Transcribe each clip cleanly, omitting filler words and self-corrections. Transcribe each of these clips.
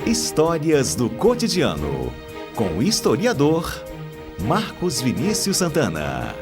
Histórias do cotidiano, com o historiador Marcos Vinícius Santana.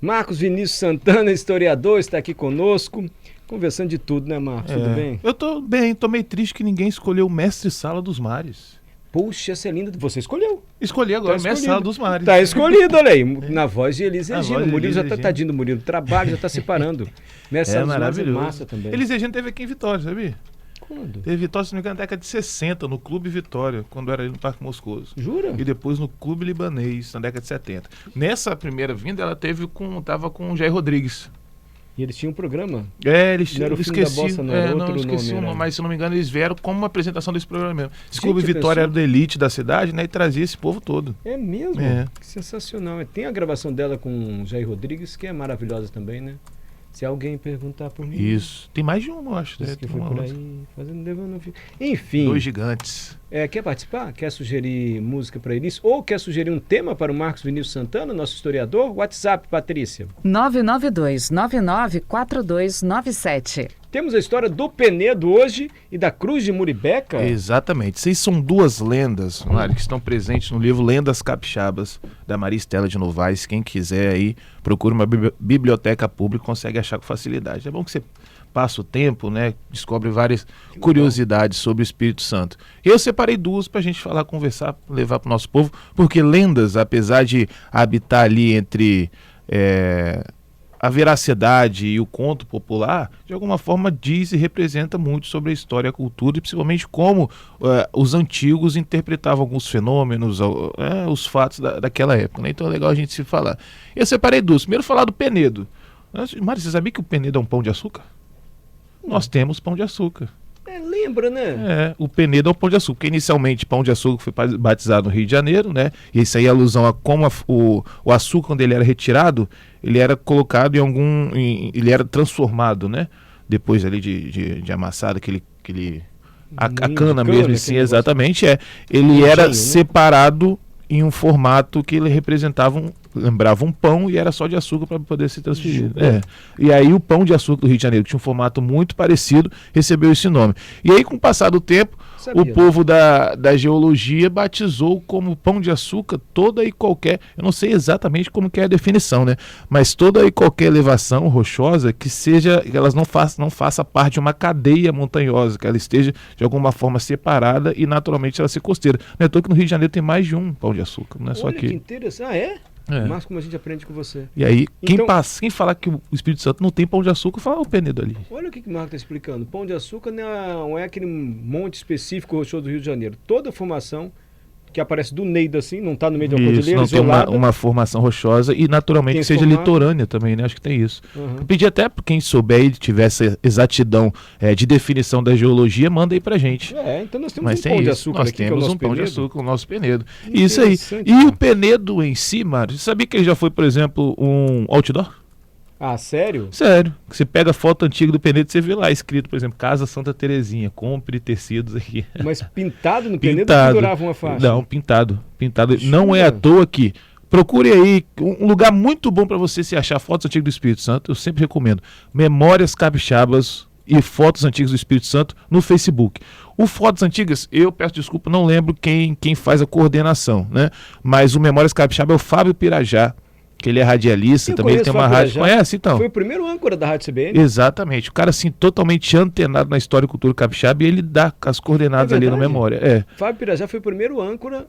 Marcos Vinícius Santana, historiador, está aqui conosco, conversando de tudo, né, Marcos? Tudo bem? Eu tô bem, tô meio triste que ninguém escolheu o mestre-sala dos mares. Puxa, essa é linda. Você escolheu. Escolhi agora o mestre-sala dos mares. Tá escolhido, olha aí, na voz de Elis Regina. O Murilo Elis já tá Regina. tadinho do Murilo. O trabalho já tá separando. Mestre-sala dos mares é maravilhoso. massa também. Elis Regina teve aqui em Vitória, sabia? Quando? Teve Vitória, se não me engano, na década de 60, no Clube Vitória, quando era ali no Parque Moscoso. Jura? E depois no Clube Libanês, na década de 70. Nessa primeira vinda, ela tava com o Jair Rodrigues. E eles tinham um programa? Eles Não era o fim da bossa, não era outro esqueci nome, o nome, era. mas se não me engano, eles vieram como uma apresentação desse programa mesmo. Esse Gente, Clube a Vitória pessoa- era do elite da cidade, né? E trazia esse povo todo. É mesmo? É. Que sensacional. Tem a gravação dela com o Jair Rodrigues, que é maravilhosa também, né? Se alguém perguntar por mim. Isso. Tem mais de um, eu acho. Diz Né? que Tem foi uma por outra. aí, fazendo levando no fim. Enfim. Dois gigantes. Quer participar? Quer sugerir música para Elis? Ou quer sugerir um tema para o Marcos Vinícius Santana, nosso historiador? WhatsApp, Patrícia. 992-994297. Temos a história do Penedo hoje e da Cruz de Muribeca. Exatamente. Essas são duas lendas, Mário, que estão presentes no livro Lendas Capixabas, da Maria Estela de Novaes. Quem quiser aí, procura uma biblioteca pública, consegue achar com facilidade. É bom que você passa o tempo, né? Descobre várias curiosidades sobre o Espírito Santo. Eu separei duas para a gente falar, conversar, levar para o nosso povo, porque lendas, apesar de habitar ali entre a veracidade e o conto popular, de alguma forma diz e representa muito sobre a história, a cultura e principalmente como os antigos interpretavam alguns fenômenos, os fatos daquela época, né? Então é legal a gente se falar. Eu separei duas. Primeiro falar do Penedo. Mário, você sabia que o Penedo é um pão de açúcar? Nós temos pão de açúcar. Lembra, né? O Penedo é o pão de açúcar, porque inicialmente pão de açúcar foi batizado no Rio de Janeiro, né? E isso aí é alusão a como o açúcar, quando ele era retirado, ele era colocado ele era transformado, né? Depois ali de amassado, a cana mesmo, sim, exatamente, ele era né? separado em um formato que ele lembrava um pão e era só de açúcar para poder ser transferido. E aí o pão de açúcar do Rio de Janeiro, que tinha um formato muito parecido, recebeu esse nome. E aí, com o passar do tempo, o povo da geologia batizou como pão de açúcar toda e qualquer, eu não sei exatamente como que é a definição, né? Mas toda e qualquer elevação rochosa que elas não faça parte de uma cadeia montanhosa, que ela esteja de alguma forma separada e naturalmente ela se costeira. Não é à toa que no Rio de Janeiro tem mais de um pão de açúcar, não é só Olha que aqui. interessante. Mas como a gente aprende com você. E aí, Então- quem falar que o Espírito Santo não tem pão de açúcar, fala o Penedo ali. Olha o que o Marcos está explicando. Pão de açúcar não é aquele monte específico rochoso do Rio de Janeiro. Toda formação que aparece do Neida assim, não está no meio de uma Isso, cordilheira não tem isolada. uma formação rochosa e naturalmente Tem que seja formato. litorânea também, né? Acho que tem isso. Uhum. Eu pedi até para quem souber e tiver essa exatidão de definição da geologia, manda aí pra gente. Então nós temos Mas um tem pão de isso, açúcar nós aqui, que é o temos nosso um pão de Penedo. açúcar, o nosso Penedo. Isso aí. Interessante, E cara. o Penedo em si, Mário, você sabia que ele já foi, por exemplo, um outdoor? Ah, sério? Sério. Você pega a foto antiga do Penedo e você vê lá escrito, por exemplo, Casa Santa Terezinha, compre tecidos aqui. Mas pintado no Penedo Pintado. figurava uma faixa? Não, pintado. Jura? Não é à toa que. Procure aí um lugar muito bom para você se achar fotos antigas do Espírito Santo. Eu sempre recomendo. Memórias Capixabas e fotos antigas do Espírito Santo no Facebook. O Fotos Antigas, eu peço desculpa, não lembro quem faz a coordenação, né? Mas o Memórias Capixaba é o Fábio Pirajá, que ele é radialista, Eu também ele tem conheço uma o Fábio rádio. Pirajá. Conhece, então? Foi o primeiro âncora da Rádio CBN. Exatamente. O cara, assim, totalmente antenado na história e cultura capixaba e ele dá as coordenadas ali na verdade? memória. Fábio Pirajá foi o primeiro âncora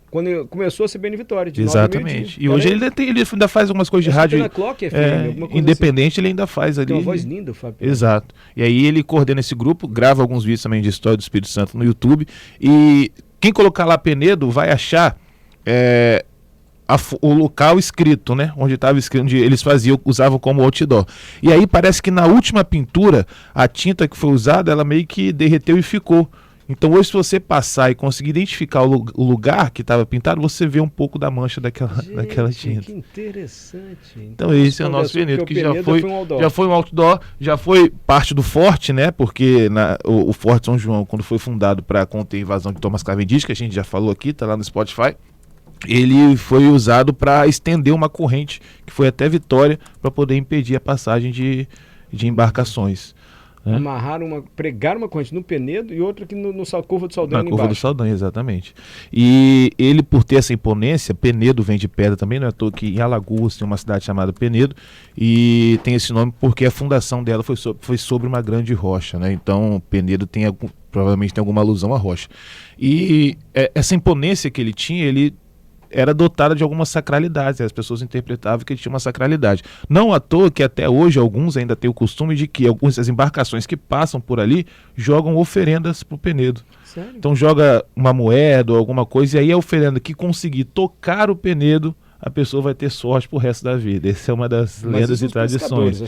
quando começou a CBN Vitória. De 9 a Exatamente. meio-dia. E hoje ele ainda faz algumas coisas de Acho que rádio tem na Clock FM, alguma coisa independente, ele ainda faz assim. ali. Tem uma voz linda, o Fábio Pirajá. Exato. E aí ele coordena esse grupo, grava alguns vídeos também de história do Espírito Santo no YouTube. E quem colocar lá Penedo vai achar o local escrito, né? Onde estava escrito, onde eles usavam como outdoor. E aí parece que na última pintura, a tinta que foi usada, ela meio que derreteu e ficou. Então hoje, se você passar e conseguir identificar o lugar que estava pintado, você vê um pouco da mancha daquela tinta. Que interessante. Então esse é o nosso Penedo, que já foi um outdoor, já foi parte do forte, né? Porque o Forte São João, quando foi fundado para conter a invasão de Thomas Cavendish, que a gente já falou aqui, tá lá no Spotify, ele foi usado para estender uma corrente que foi até Vitória para poder impedir a passagem de embarcações. Né? Pregaram uma corrente no Penedo e outra aqui no Curva do Saldanha. Na Curva do Saldanha, exatamente. E ele, por ter essa imponência, Penedo vem de pedra também, não é à toa que em Alagoas tem uma cidade chamada Penedo, e tem esse nome porque a fundação dela foi sobre uma grande rocha, né? Então Penedo provavelmente tem alguma alusão à rocha. E essa imponência que ele tinha, ele era dotada de algumas sacralidades, as pessoas interpretavam que ele tinha uma sacralidade. Não à toa que até hoje alguns ainda têm o costume de que algumas embarcações que passam por ali jogam oferendas para o Penedo. Sério? Então joga uma moeda ou alguma coisa, e aí a oferenda que conseguir tocar o Penedo, a pessoa vai ter sorte pro resto da vida. Essa é uma das lendas e tradições.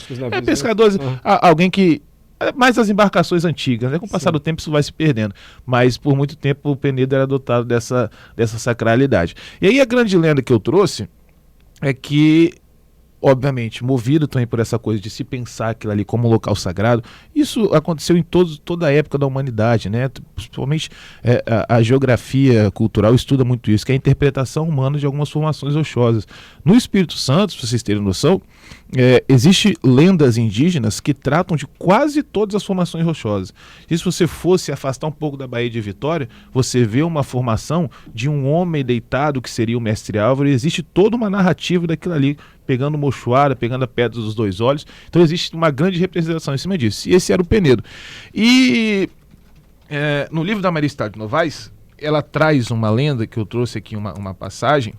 Pescadores, alguém que... mais as embarcações antigas, né? Com o passar do tempo isso vai se perdendo, mas por muito tempo o Penedo era dotado dessa sacralidade. E aí a grande lenda que eu trouxe é que, obviamente, movido também por essa coisa de se pensar aquilo ali como um local sagrado, isso aconteceu em toda a época da humanidade, né? Principalmente a geografia cultural estuda muito isso, que é a interpretação humana de algumas formações rochosas. No Espírito Santo, para vocês terem noção, existem lendas indígenas que tratam de quase todas as formações rochosas. E se você fosse afastar um pouco da Baía de Vitória, você vê uma formação de um homem deitado, que seria o Mestre Álvaro, e existe toda uma narrativa daquilo ali, pegando mochoara, pegando a pedra dos dois olhos. Então existe uma grande representação em cima disso. E esse era o Penedo. E no livro da Maria Estela de Novaes, ela traz uma lenda, que eu trouxe aqui uma passagem,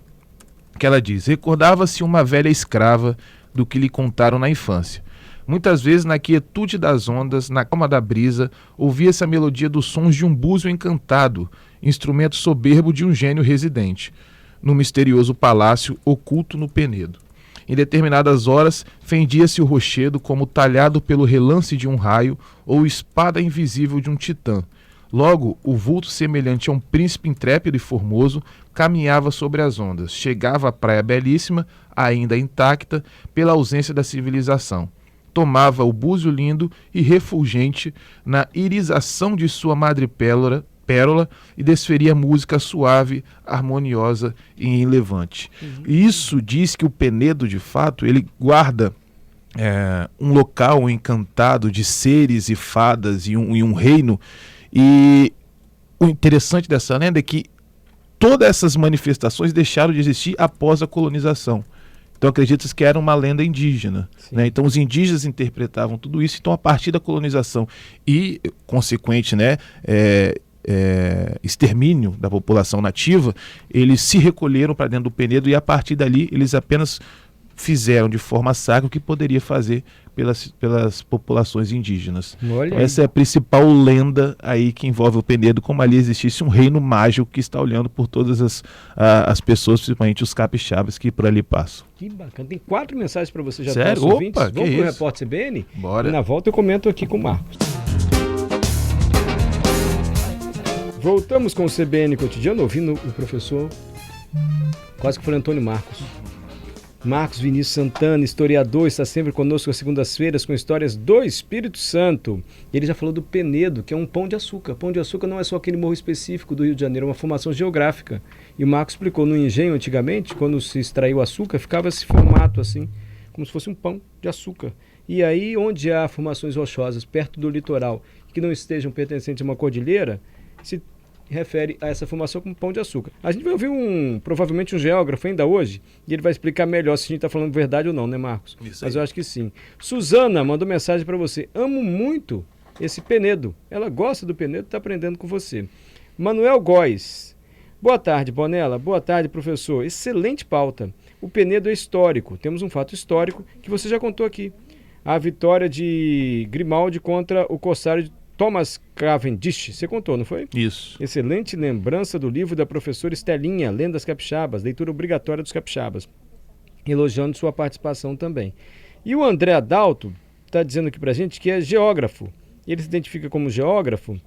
que ela diz: recordava-se uma velha escrava do que lhe contaram na infância. Muitas vezes, na quietude das ondas, na calma da brisa, ouvia-se a melodia dos sons de um búzio encantado, instrumento soberbo de um gênio residente, no misterioso palácio oculto no Penedo. Em determinadas horas, fendia-se o rochedo como talhado pelo relance de um raio ou espada invisível de um titã. Logo, o vulto semelhante a um príncipe intrépido e formoso caminhava sobre as ondas, chegava à praia belíssima, ainda intacta, pela ausência da civilização. Tomava o búzio lindo e refulgente na irisação de sua madre pérola e desferia música suave, harmoniosa e enlevante. E isso diz que o Penedo, de fato, ele guarda um local encantado de seres e fadas e um reino. E o interessante dessa lenda é que todas essas manifestações deixaram de existir após a colonização. Então acredita-se que era uma lenda indígena, né? Então os indígenas interpretavam tudo isso. Então, a partir da colonização e consequente, né, extermínio da população nativa, eles se recolheram para dentro do Penedo, e a partir dali eles apenas fizeram de forma sacra o que poderia fazer pelas populações indígenas. Então, essa é a principal lenda aí que envolve o Penedo, como ali existisse um reino mágico que está olhando por todas as pessoas, principalmente os capixabas que por ali passam. Que bacana. Tem 4 mensagens para você já. Sério? Opa, vamos pro Repórter CBN? Bora. E na volta eu comento aqui com o Marcos. Voltamos com o CBN Cotidiano, ouvindo o professor, quase que foi Antônio Marcos. Marcos Vinícius Santana, historiador, está sempre conosco às segundas-feiras com histórias do Espírito Santo. Ele já falou do Penedo, que é um pão de açúcar. Pão de açúcar não é só aquele morro específico do Rio de Janeiro, é uma formação geográfica. E o Marcos explicou, no engenho antigamente, quando se extraiu o açúcar, ficava esse formato assim, como se fosse um pão de açúcar. E aí, onde há formações rochosas perto do litoral, que não estejam pertencentes a uma cordilheira, se refere a essa formação como pão de açúcar. A gente vai ouvir provavelmente um geógrafo ainda hoje, e ele vai explicar melhor se a gente está falando verdade ou não, né, Marcos? Mas eu acho que sim. Suzana mandou mensagem para você: amo muito esse Penedo. Ela gosta do Penedo, está aprendendo com você. Manuel Góes: boa tarde, Bonella. Boa tarde, professor. Excelente pauta. O Penedo é histórico. Temos um fato histórico que você já contou aqui. A vitória de Grimaldi contra o corsário de Thomas Cavendish, você contou, não foi? Isso. Excelente lembrança do livro da professora Estelinha, Lendas Capixabas, leitura obrigatória dos capixabas. Elogiando sua participação também. E o André Adalto está dizendo aqui pra gente que é geógrafo. Ele se identifica como geógrafo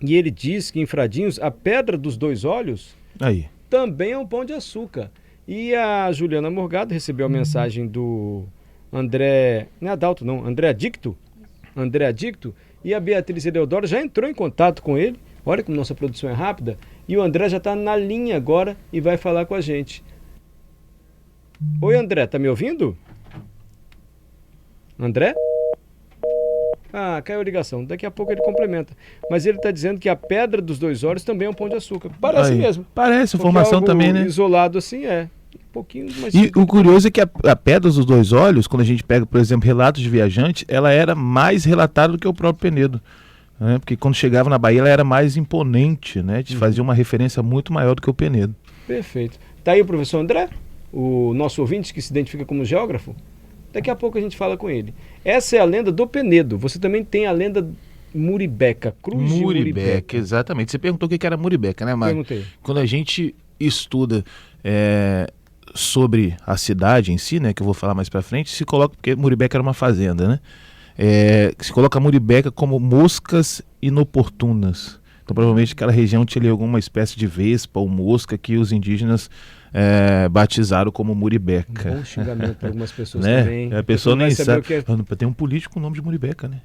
E ele diz que em Fradinhos, a Pedra dos Dois Olhos Aí. também é um pão de açúcar. E a Juliana Morgado recebeu a mensagem do André, não é Adalto não, André Adicto, e a Beatriz Eleodoro já entrou em contato com ele. Olha como nossa produção é rápida. E o André já está na linha agora e vai falar com a gente. Oi, André, tá me ouvindo? André? Ah, caiu a ligação. Daqui a pouco ele complementa. Mas ele está dizendo que a Pedra dos Dois Olhos também é um pão de açúcar. Parece Aí. mesmo. Parece, Porque formação algo também, né? isolado assim é. Um pouquinho mais. E o curioso é que a Pedra dos Dois Olhos, quando a gente pega, por exemplo, relatos de viajante, ela era mais relatada do que o próprio Penedo. Né? Porque quando chegava na Bahia, ela era mais imponente, né? Fazia uma referência muito maior do que o Penedo. Perfeito. Tá aí o professor André, o nosso ouvinte que se identifica como geógrafo. Daqui a pouco a gente fala com ele. Essa é a lenda do Penedo. Você também tem a lenda Muribeca, Cruz de Muribeca. Exatamente. Você perguntou o que era Muribeca, né, Mário? Perguntei. Quando a gente estuda sobre a cidade em si, né, que eu vou falar mais pra frente, se coloca, porque Muribeca era uma fazenda, né? Se coloca Muribeca como moscas inoportunas. Então provavelmente aquela região tinha ali alguma espécie de vespa ou mosca que os indígenas batizaram como Muribeca. Um bom xingamento para algumas pessoas né? também. A pessoa nem sabe. Que é... Tem um político com o nome de Muribeca, né?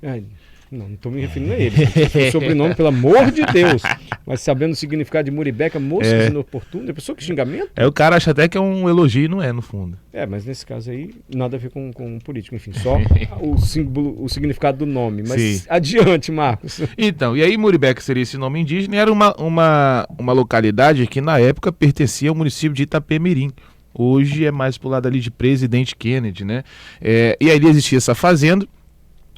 Não estou me referindo a ele. O sobrenome, pelo amor de Deus. Mas sabendo o significado de Muribeca, moscas inoportunas, a pessoa que xingamento? O cara acha até que é um elogio e não é, no fundo. Mas nesse caso aí, nada a ver com político. Enfim, só o símbolo, o significado do nome. Mas sim. Adiante, Marcos. Então, e aí Muribeca seria esse nome indígena e era uma localidade que na época pertencia ao município de Itapemirim. Hoje é mais pro lado ali de Presidente Kennedy, né? E aí existia essa fazenda.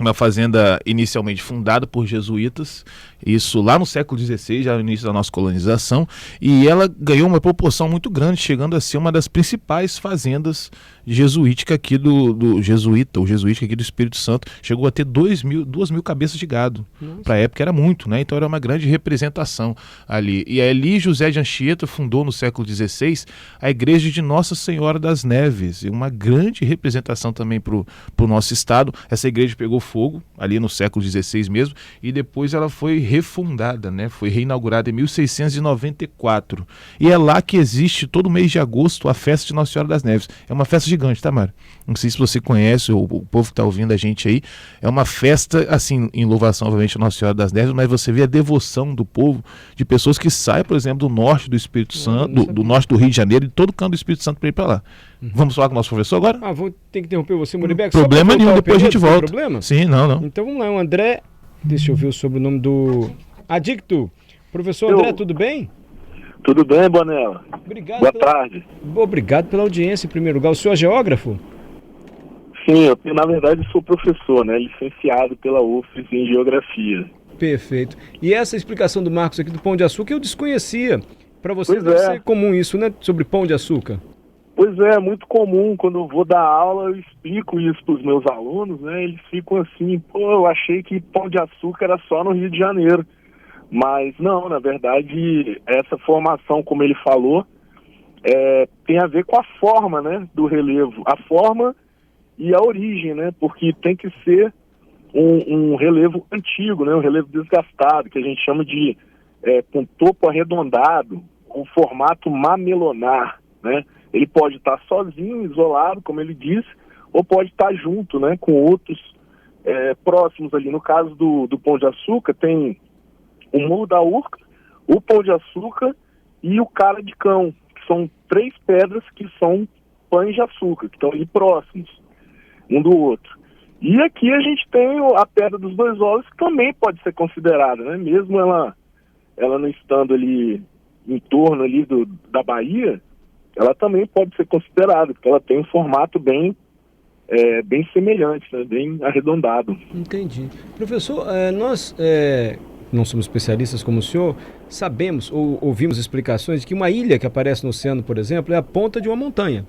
Uma fazenda inicialmente fundada por jesuítas, isso lá no século XVI, já no início da nossa colonização, e ela ganhou uma proporção muito grande, chegando a ser uma das principais fazendas jesuítica aqui o jesuítica aqui do Espírito Santo. Chegou a ter 2.000 cabeças de gado. Para a época era muito, né? Então era uma grande representação ali. E ali José de Anchieta fundou no século XVI a Igreja de Nossa Senhora das Neves, e uma grande representação também para o nosso estado. Essa igreja pegou fogo ali no século XVI mesmo, e depois ela foi refundada, né? Foi reinaugurada em 1694. E é lá que existe todo mês de agosto a festa de Nossa Senhora das Neves. É uma festa gigante, tá, Mário? Não sei se você conhece, o povo que está ouvindo a gente aí. É uma festa, assim, em louvação, obviamente, a Nossa Senhora das Neves, mas você vê a devoção do povo, de pessoas que saem, por exemplo, do norte do Espírito Santo, do norte do Rio de Janeiro, e todo canto do Espírito Santo para ir para lá. Vamos falar com o nosso professor agora? Vou ter que interromper você, Muribeca. Problema nenhum, depois a gente volta. Problema? Sim, não. Então vamos lá, o André, deixa eu ver o sobrenome do Adicto. Professor André, tudo bem? Tudo bem, Bonella? Obrigado. Boa tarde. Obrigado pela audiência, em primeiro lugar. O senhor é geógrafo? Sim, eu na verdade sou professor, né? Licenciado pela UFES em Geografia. Perfeito. E essa explicação do Marcos aqui do Pão de Açúcar eu desconhecia. Para você deve ser comum isso, né? Sobre Pão de Açúcar. Pois é, muito comum. Quando eu vou dar aula, eu explico isso para os meus alunos, né? Eles ficam assim, eu achei que Pão de Açúcar era só no Rio de Janeiro. Mas não, na verdade, essa formação, como ele falou, tem a ver com a forma, né, do relevo. A forma e a origem, né? Porque tem que ser um relevo antigo, né? Um relevo desgastado, que a gente chama de com topo arredondado, com formato mamelonar, né? Ele pode estar sozinho, isolado, como ele disse, ou pode estar junto, né, com outros próximos ali. No caso do Pão de Açúcar, tem o Morro da Urca, o Pão de Açúcar e o Cara de Cão, que são 3 pedras que são pães de açúcar, que estão ali próximos um do outro. E aqui a gente tem a Pedra dos Dois Olhos, que também pode ser considerada, né? Mesmo ela não estando ali em torno ali da Bahia, ela também pode ser considerada, porque ela tem um formato bem semelhante, né? Bem arredondado. Entendi. Professor, nós não somos especialistas como o senhor, sabemos ou ouvimos explicações de que uma ilha que aparece no oceano, por exemplo, é a ponta de uma montanha.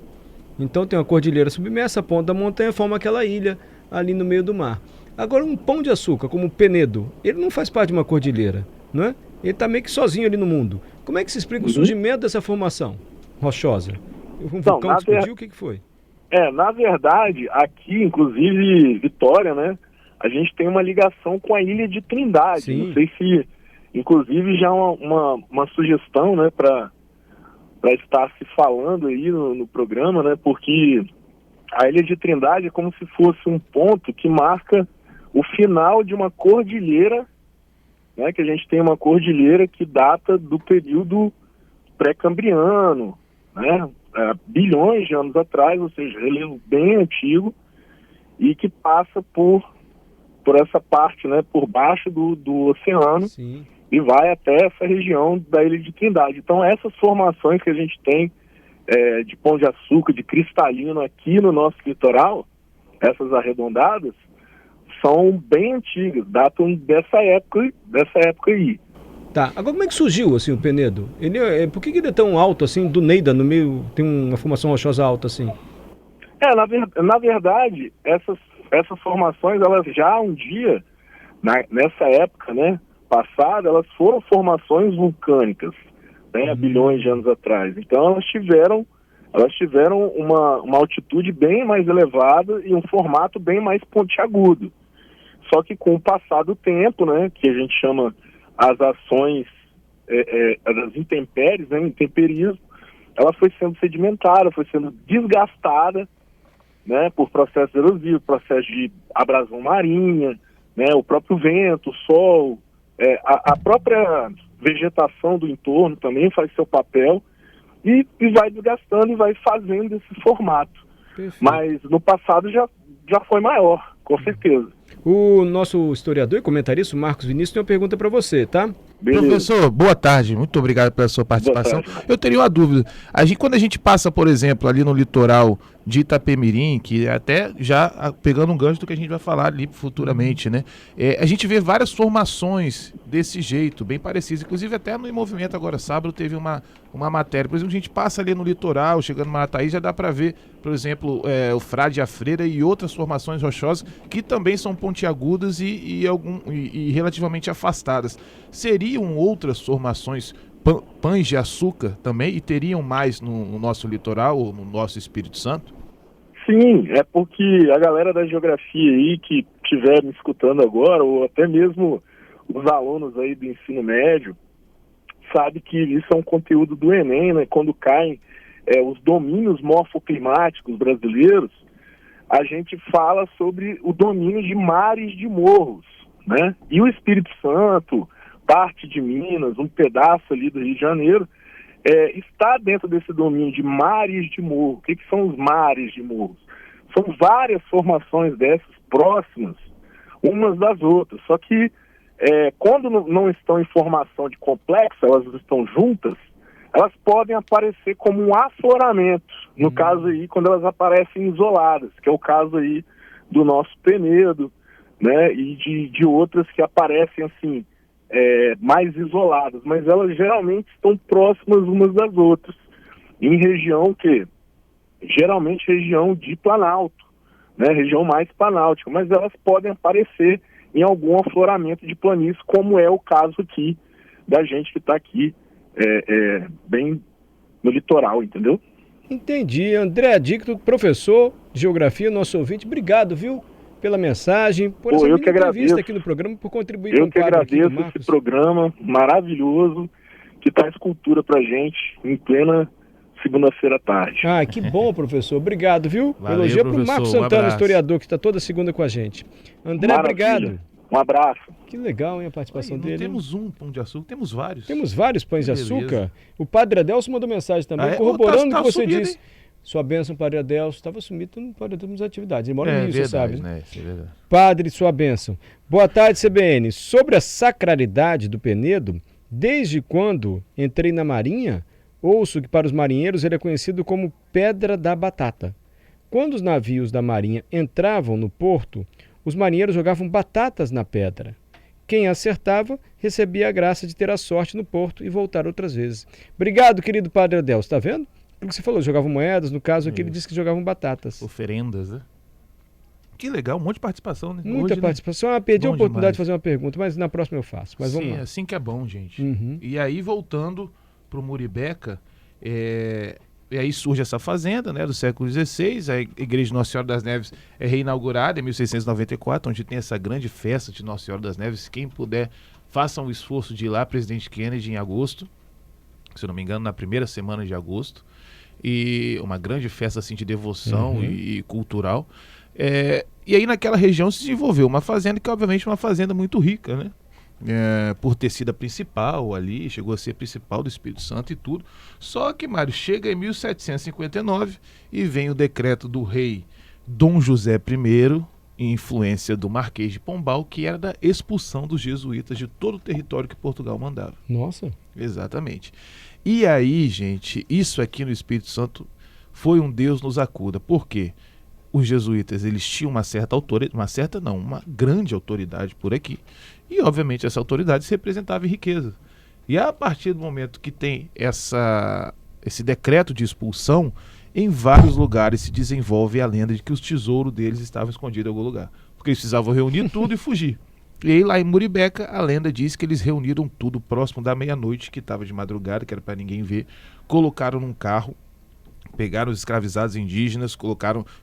Então tem uma cordilheira submersa, a ponta da montanha forma aquela ilha ali no meio do mar. Agora, um Pão de Açúcar, como o Penedo, ele não faz parte de uma cordilheira, não é? Ele está meio que sozinho ali no mundo. Como é que se explica o surgimento dessa formação rochosa? Um vulcão explodiu, o que foi? Na verdade, aqui, inclusive, Vitória, né? A gente tem uma ligação com a ilha de Trindade. Sim. Não sei se Inclusive já uma sugestão, né, para estar se falando aí no programa, né, porque a Ilha de Trindade é como se fosse um ponto que marca o final de uma cordilheira, né, que a gente tem uma cordilheira que data do período pré-cambriano, né, bilhões de anos atrás, ou seja, relevo bem antigo, e que passa por essa parte, né, por baixo do oceano. Sim. E vai até essa região da Ilha de Trindade. Então, essas formações que a gente tem de Pão de Açúcar, de cristalino aqui no nosso litoral, essas arredondadas, são bem antigas, datam dessa época aí. Tá, agora como é que surgiu assim o Penedo? Por que ele é tão alto assim, do Neida, no meio, tem uma formação rochosa alta assim? Na verdade, essas formações, elas já um dia, nessa época, né, passada, elas foram formações vulcânicas, né, há bilhões de anos atrás. Então elas tiveram uma altitude bem mais elevada e um formato bem mais pontiagudo. Só que com o passar do tempo, né, que a gente chama as ações das intempéries, né, intemperismo, ela foi sendo sedimentada, foi sendo desgastada, né, por processos erosivos, processo de abrasão marinha, né, o próprio vento, o sol, a própria vegetação do entorno também faz seu papel e vai desgastando e vai fazendo esse formato. Perfeito. Mas no passado já foi maior, com certeza. O nosso historiador e comentarista, o Marcos Vinícius, tem uma pergunta para você, tá? Beleza. Professor, boa tarde, muito obrigado pela sua participação. Boa tarde. Eu teria uma dúvida. Quando a gente passa, por exemplo, ali no litoral de Itapemirim, que até já pegando um gancho do que a gente vai falar ali futuramente, né? A gente vê várias formações desse jeito, bem parecidas. Inclusive até no Movimento agora sábado teve uma matéria. Por exemplo, a gente passa ali no litoral, chegando no Marataí, já dá para ver, por exemplo, o Frade e a Freira e outras formações rochosas que também são pontiagudas e relativamente afastadas. Seriam outras formações pães de açúcar também e teriam mais no nosso litoral ou no nosso Espírito Santo? Sim, é porque a galera da geografia aí que estiver me escutando agora, ou até mesmo os alunos aí do ensino médio, sabe que isso é um conteúdo do Enem, né? Quando caem os domínios morfoclimáticos brasileiros, a gente fala sobre o domínio de mares de morros, né? E o Espírito Santo, parte de Minas, um pedaço ali do Rio de Janeiro, está dentro desse domínio de mares de morro. O que são os mares de morros? São várias formações dessas próximas, umas das outras. Só que quando não estão em formação de complexo, elas estão juntas, elas podem aparecer como um afloramento. No caso aí, quando elas aparecem isoladas, que é o caso aí do nosso Penedo, né? E de outras que aparecem assim, mais isoladas, mas elas geralmente estão próximas umas das outras, em região geralmente região de Planalto, né, região mais planáltica, mas elas podem aparecer em algum afloramento de planície, como é o caso aqui da gente que está aqui bem no litoral, entendeu? Entendi. André Adicto, professor de geografia, nosso ouvinte, obrigado, viu? Pela mensagem, por essa entrevista aqui no programa, por contribuir com o quadro aqui do Marcos. Eu que agradeço esse programa maravilhoso que traz cultura pra gente em plena segunda-feira à tarde. Ah, que bom, professor. Obrigado, viu? Valeu, elogio pro Marcos Santana, historiador, que está toda segunda com a gente. André, maravilha. Obrigado. Um abraço. Que legal, hein, a participação dele. Não temos um pão de açúcar, temos vários. Temos vários pães de açúcar. O Padre Adelso mandou mensagem também, corroborando o que você disse. Sua bênção, Padre Adelso, estava sumido, não pode ter atividades. Ele mora no Rio, você sabe. Né? Padre, sua bênção. Boa tarde, CBN. Sobre a sacralidade do Penedo, desde quando entrei na Marinha, ouço que para os marinheiros ele é conhecido como Pedra da Batata. Quando os navios da Marinha entravam no porto, os marinheiros jogavam batatas na pedra. Quem acertava recebia a graça de ter a sorte no porto e voltar outras vezes. Obrigado, querido Padre Adelso. Está vendo? O que você falou, jogavam moedas, no caso aqui ele disse que jogavam batatas. Oferendas, né? Que legal, um monte de participação, né? Muita participação. Né? Perdi a oportunidade de fazer uma pergunta, mas na próxima eu faço. Mas vamos lá. Assim que é bom, gente. E aí, voltando para o Muribeca, e aí surge essa fazenda, né, do século XVI, a Igreja Nossa Senhora das Neves é reinaugurada em 1694, onde tem essa grande festa de Nossa Senhora das Neves. Quem puder façam o esforço de ir lá, Presidente Kennedy, em agosto, se eu não me engano, na primeira semana de agosto, e uma grande festa assim, de devoção e cultural. E aí naquela região se desenvolveu uma fazenda que obviamente é uma fazenda muito rica, né? Por ter sido a principal ali, chegou a ser a principal do Espírito Santo e tudo. Só que, Mário, chega em 1759 e vem o decreto do rei Dom José I, influência do Marquês de Pombal, que era da expulsão dos jesuítas de todo o território que Portugal mandava. Nossa. Exatamente. E aí, gente, isso aqui no Espírito Santo foi um Deus nos acuda. Por quê? Os jesuítas, eles tinham uma grande autoridade por aqui. E, obviamente, essa autoridade se representava em riqueza. E a partir do momento que tem esse decreto de expulsão, em vários lugares se desenvolve a lenda de que os tesouros deles estavam escondidos em algum lugar. Porque eles precisavam reunir tudo e fugir. E aí, lá em Muribeca, a lenda diz que eles reuniram tudo próximo da meia-noite, que estava de madrugada, que era para ninguém ver, colocaram num carro, pegaram os escravizados indígenas,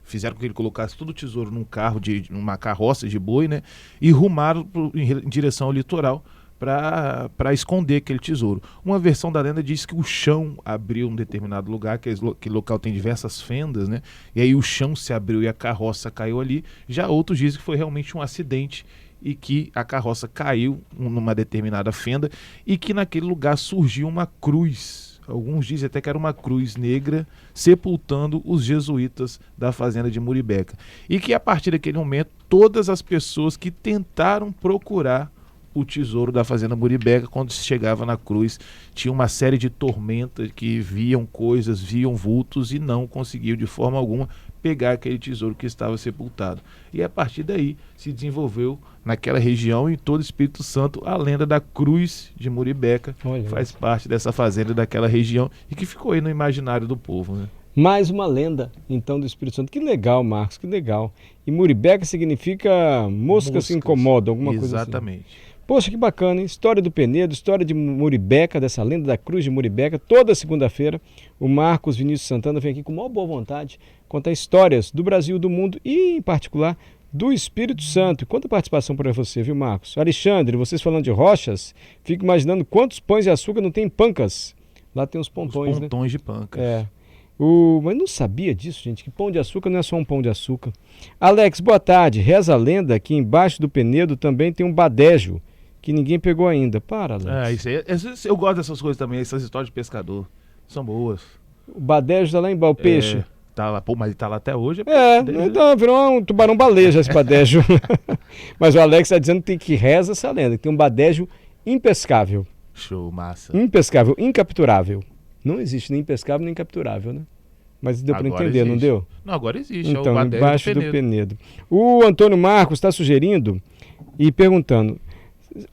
fizeram com que ele colocasse todo o tesouro num carro, numa carroça de boi, né? E rumaram em direção ao litoral para esconder aquele tesouro. Uma versão da lenda diz que o chão abriu em um determinado lugar, que aquele local tem diversas fendas, né? E aí o chão se abriu e a carroça caiu ali. Já outros dizem que foi realmente um acidente e que a carroça caiu numa determinada fenda e que naquele lugar surgiu uma cruz. Alguns dizem até que era uma cruz negra sepultando os jesuítas da fazenda de Muribeca. E que a partir daquele momento, todas as pessoas que tentaram procurar o tesouro da fazenda Muribeca, quando se chegava na cruz, tinha uma série de tormentas que viam coisas, viam vultos e não conseguiam de forma alguma pegar aquele tesouro que estava sepultado. E a partir daí se desenvolveu naquela região e em todo o Espírito Santo a lenda da cruz de Muribeca. Olha, faz parte dessa fazenda daquela região e que ficou aí no imaginário do povo, né? Mais uma lenda, então, do Espírito Santo. Que legal, Marcos, que legal. E Muribeca significa moscas se incomodam, alguma coisa assim. Exatamente. Poxa, que bacana, hein? História do Penedo, história de Muribeca, dessa lenda da cruz de Muribeca. Toda segunda-feira, o Marcos Vinícius Santana vem aqui com maior boa vontade contar histórias do Brasil, do mundo e, em particular, do Espírito Santo. Quanta participação para você, viu, Marcos? Alexandre, vocês falando de rochas, fico imaginando quantos pães de açúcar não tem em Pancas. Lá tem os pontões, né? Pontões de Pancas. Mas não sabia disso, gente, que pão de açúcar não é só um pão de açúcar. Alex, boa tarde. Reza a lenda que embaixo do Penedo também tem um badejo, que ninguém pegou ainda. Para, Alex. Eu gosto dessas coisas também, essas histórias de pescador. São boas. O badejo tá lá embaixo, o peixe. Tá lá, mas ele tá lá até hoje. Então virou um tubarão-baleia esse badejo. Mas o Alex tá dizendo que tem que reza essa lenda, que tem um badejo impescável. Show, massa. Impescável, incapturável. Não existe nem impescável nem incapturável, né? Mas deu para entender, existe. Não deu? Não, agora existe. Então, é embaixo do Penedo. O Antônio Marcos está sugerindo e perguntando: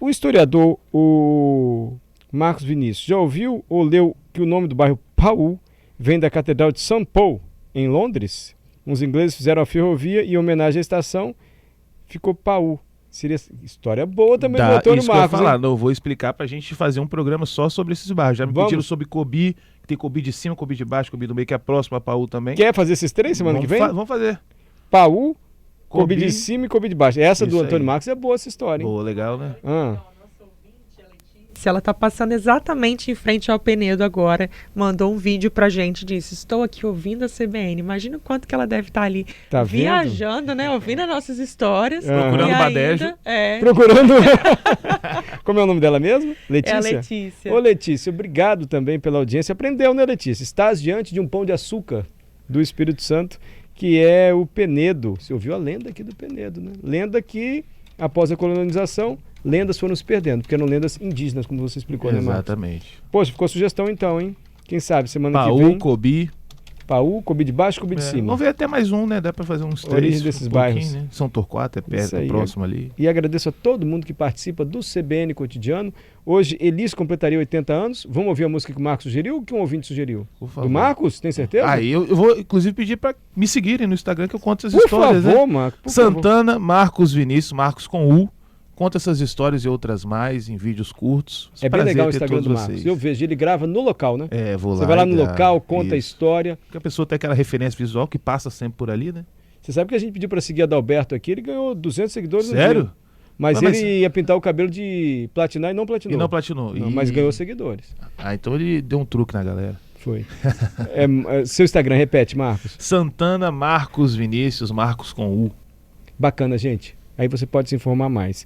o historiador, o Marcos Vinícius, já ouviu ou leu que o nome do bairro Paul vem da Catedral de St. Paul, em Londres? Uns ingleses fizeram a ferrovia e em homenagem à estação ficou Paul. Seria história boa também do Antônio Marcos. Eu vou explicar pra gente fazer um programa só sobre esses bairros. Já me pediram sobre Cobi, que tem Cobi de cima, Cobi de baixo, Cobi do meio, que é próximo a Paul também. Quer fazer esses três semana que vem? Vamos fazer. Paul, Cobi de cima e Cobi de baixo. Essa do Antônio Marcos é boa, essa história, hein? Boa, legal, né? Se ela está passando exatamente em frente ao Penedo agora, mandou um vídeo pra gente, disse: estou aqui ouvindo a CBN. Imagina o quanto que ela deve estar ali viajando, né? Ouvindo as nossas histórias. Procurando badejo. Procurando. Como é o nome dela mesmo? Letícia? É a Letícia. Ô, Letícia, obrigado também pela audiência. Aprendeu, né, Letícia? Estás diante de um pão de açúcar do Espírito Santo, que é o Penedo. Você ouviu a lenda aqui do Penedo, né? Lenda que, após a colonização, lendas foram se perdendo, porque eram lendas indígenas, como você explicou, né, Marcos? Exatamente. Poxa, ficou sugestão então, hein? Quem sabe, semana que Paul, vem... Cobi. Paul, Cobi de baixo, Cobi de cima. Vamos ver até mais um, né? Dá pra fazer uns três. Origem desses bairros. Né? São Torquato, é perto, é próximo ali. E agradeço a todo mundo que participa do CBN Cotidiano. Hoje, Elis completaria 80 anos. Vamos ouvir a música que o Marcos sugeriu ou que um ouvinte sugeriu? Por favor. Do Marcos? Tem certeza? Eu vou, inclusive, pedir pra me seguirem no Instagram, que eu conto essas histórias. Por favor, né? Marcos. Por Santana, favor. Marcos Vinícius, Marcos com U. Conta essas histórias e outras mais em vídeos curtos. É bem legal o Instagram do Marcos. Eu vejo, ele grava no local, né? Vou lá. Você vai lá no local, conta a história. Porque a pessoa tem aquela referência visual que passa sempre por ali, né? Você sabe que a gente pediu para seguir Adalberto aqui, ele ganhou 200 seguidores no Sério? dia. Mas ele ia pintar o cabelo de platinar e não platinou. E não platinou. Não, mas ganhou seguidores. Ah, então ele deu um truque na galera. Foi. Seu Instagram, repete, Marcos. Santana Marcos Vinícius, Marcos com U. Bacana, gente. Aí você pode se informar mais.